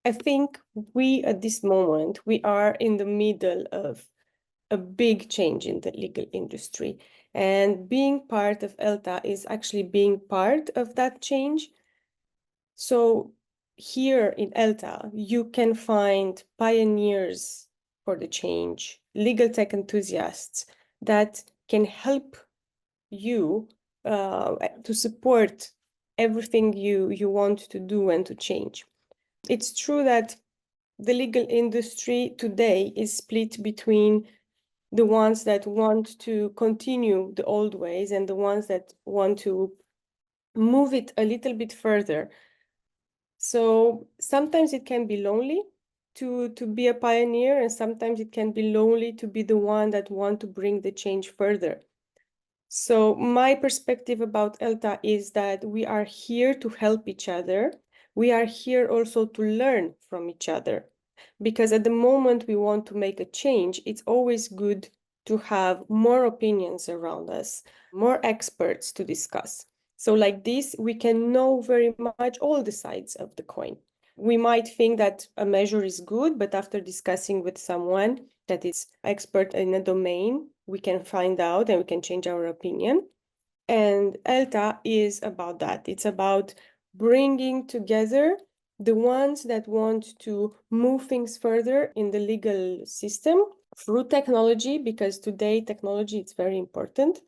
I think at this moment, we are in the middle of a big change in the legal industry. And being part of ELTA is actually being part of that change. So here in ELTA, you can find pioneers for the change, legal tech enthusiasts that can help you to support everything you want to do and to change. It's true that the legal industry today is split between the ones that want to continue the old ways and the ones that want to move it a little bit further. So sometimes it can be lonely to be a pioneer, and sometimes it can be lonely to be the one that want to bring the change further. So my perspective about ELTA is that we are here to help each other. We are here also to learn from each other. Because at the moment we want to make a change, it's always good to have more opinions around us, more experts to discuss. So like this, we can know very much all the sides of the coin. We might think that a measure is good, but after discussing with someone that is expert in a domain, we can find out and we can change our opinion. And ELTA is about that. It's about bringing together the ones that want to move things further in the legal system through technology, because today technology is very important.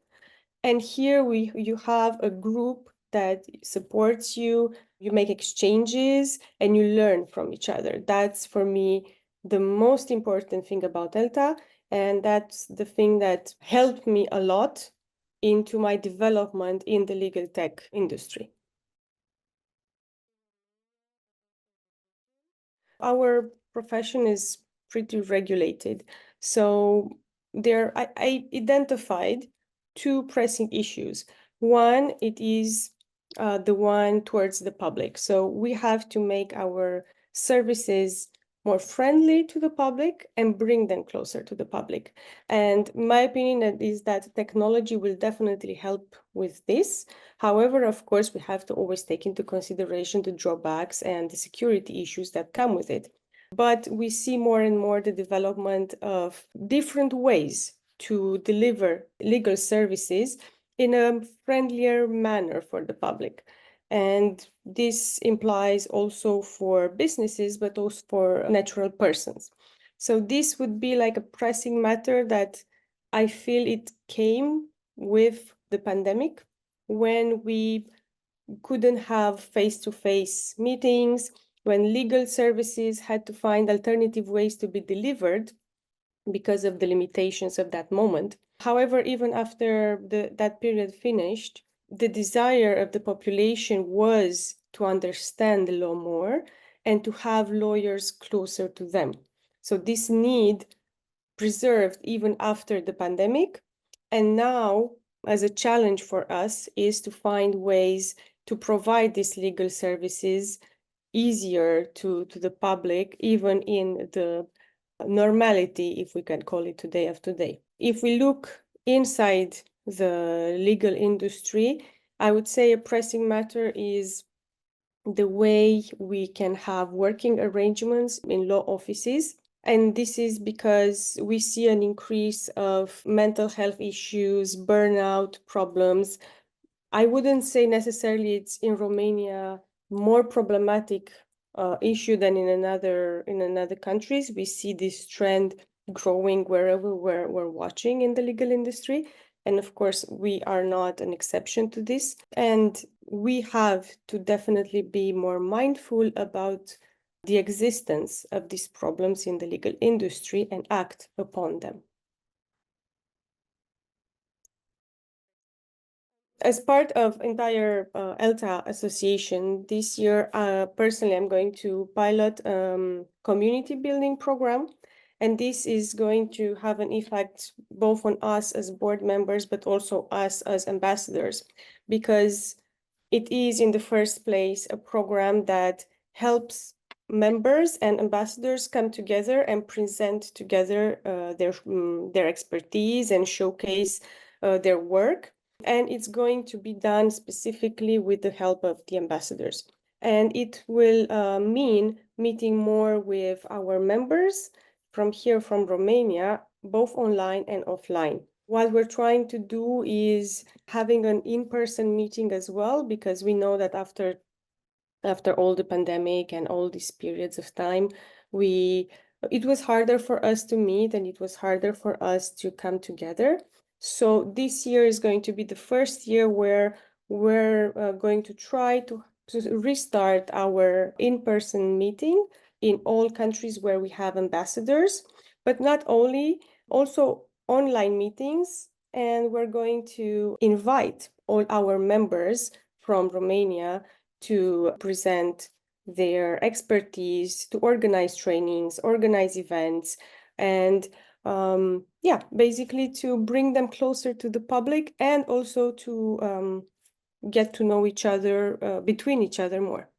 And here you have a group that supports you, you make exchanges, and you learn from each other. That's, for me, the most important thing about ELTA, and that's the thing that helped me a lot into my development in the legal tech industry. Our profession is pretty regulated. So I identified two pressing issues. One, it is the one towards the public. So we have to make our services more friendly to the public and bring them closer to the public. And my opinion is that technology will definitely help with this. However, of course, we have to always take into consideration the drawbacks and the security issues that come with it. But we see more and more the development of different ways to deliver legal services in a friendlier manner for the public. And this implies also for businesses, but also for natural persons. So this would be like a pressing matter that I feel it came with the pandemic, when we couldn't have face-to-face meetings, when legal services had to find alternative ways to be delivered because of the limitations of that moment. However, even after that period finished, the desire of the population was to understand the law more and to have lawyers closer to them. So this need preserved even after the pandemic. And now, as a challenge for us, is to find ways to provide these legal services easier to the public, even in the normality, if we can call it today of today. If we look inside the legal industry, I would say a pressing matter is the way we can have working arrangements in law offices. And this is because we see an increase of mental health issues, burnout problems. I wouldn't say necessarily it's in Romania more problematic issue than in another countries. We see this trend growing wherever we're watching in the legal industry. And of course, we are not an exception to this. And we have to definitely be more mindful about the existence of these problems in the legal industry and act upon them. As part of entire ELTA association this year, personally, I'm going to pilot community building program. And this is going to have an effect both on us as board members, but also us as ambassadors, because it is in the first place a program that helps members and ambassadors come together and present together their expertise and showcase their work. And it's going to be done specifically with the help of the ambassadors. And it will mean meeting more with our members from here, from Romania, both online and offline. What we're trying to do is having an in-person meeting as well, because we know that after all the pandemic and all these periods of time, it was harder for us to meet and it was harder for us to come together. So this year is going to be the first year where we're going to try to restart our in-person meeting in all countries where we have ambassadors, but not only, also online meetings. And we're going to invite all our members from Romania to present their expertise, to organize trainings, organize events, and yeah, basically to bring them closer to the public and also to get to know each other, between each other more.